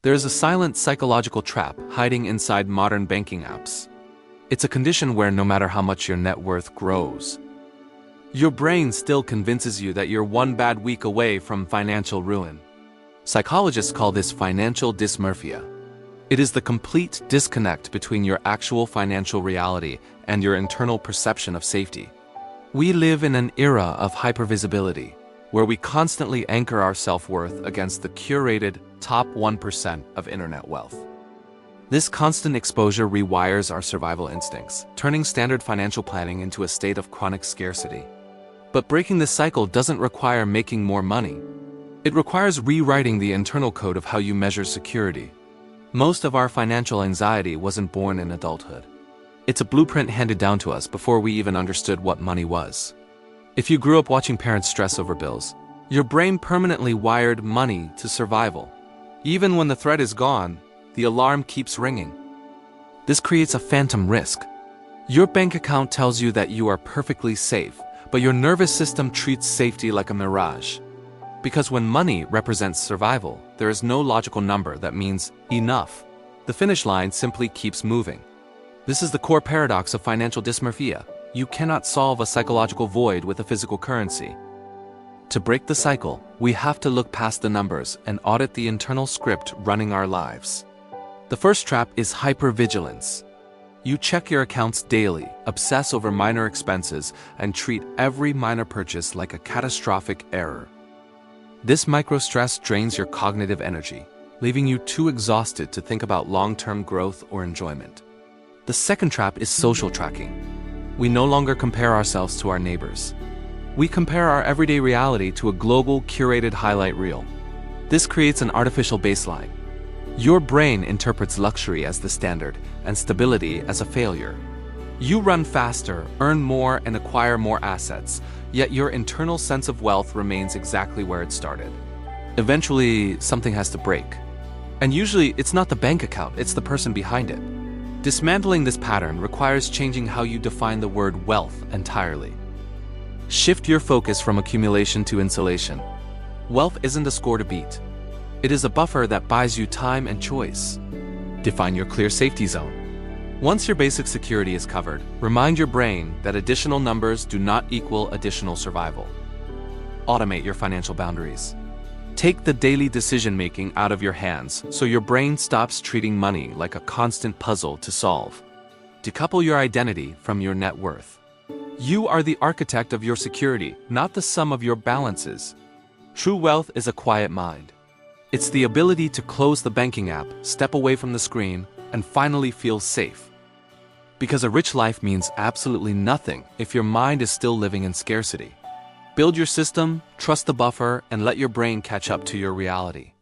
There is a silent psychological trap hiding inside modern banking apps. It's a condition where no matter how much your net worth grows, your brain still convinces you that you're one bad week away from financial ruin. Psychologists call this financial dysmorphia. It is the complete disconnect between your actual financial reality and your internal perception of safety. We live in an era of hypervisibility, where we constantly anchor our self-worth against the curated top 1% of internet wealth. This constant exposure rewires our survival instincts, turning standard financial planning into a state of chronic scarcity. But breaking this cycle doesn't require making more money. It requires rewriting the internal code of how you measure security. Most of our financial anxiety wasn't born in adulthood. It's a blueprint handed down to us before we even understood what money was. If you grew up watching parents stress over bills, your brain permanently wired money to survival. Even when the threat is gone, the alarm keeps ringing. This creates a phantom risk. Your bank account tells you that you are perfectly safe, but your nervous system treats safety like a mirage. Because when money represents survival, there is no logical number that means enough. The finish line simply keeps moving. This is the core paradox of financial dysmorphia. You cannot solve a psychological void with a physical currency. To break the cycle, we have to look past the numbers and audit the internal script running our lives. The first trap is hypervigilance. You check your accounts daily, obsess over minor expenses, and treat every minor purchase like a catastrophic error. This micro-stress drains your cognitive energy, leaving you too exhausted to think about long-term growth or enjoyment. The second trap is social tracking. We no longer compare ourselves to our neighbors. We compare our everyday reality to a global, curated highlight reel. This creates an artificial baseline. Your brain interprets luxury as the standard and stability as a failure. You run faster, earn more, and acquire more assets, yet your internal sense of wealth remains exactly where it started. Eventually, something has to break. And usually, it's not the bank account, it's the person behind it. Dismantling this pattern requires changing how you define the word wealth entirely. Shift your focus from accumulation to insulation. Wealth isn't a score to beat. It is a buffer that buys you time and choice. Define your clear safety zone. Once your basic security is covered, remind your brain that additional numbers do not equal additional survival. Automate your financial boundaries. Take the daily decision-making out of your hands so your brain stops treating money like a constant puzzle to solve. Decouple your identity from your net worth. You are the architect of your security, not the sum of your balances. True wealth is a quiet mind. It's the ability to close the banking app, step away from the screen, and finally feel safe. Because a rich life means absolutely nothing if your mind is still living in scarcity. Build your system, trust the buffer, and let your brain catch up to your reality.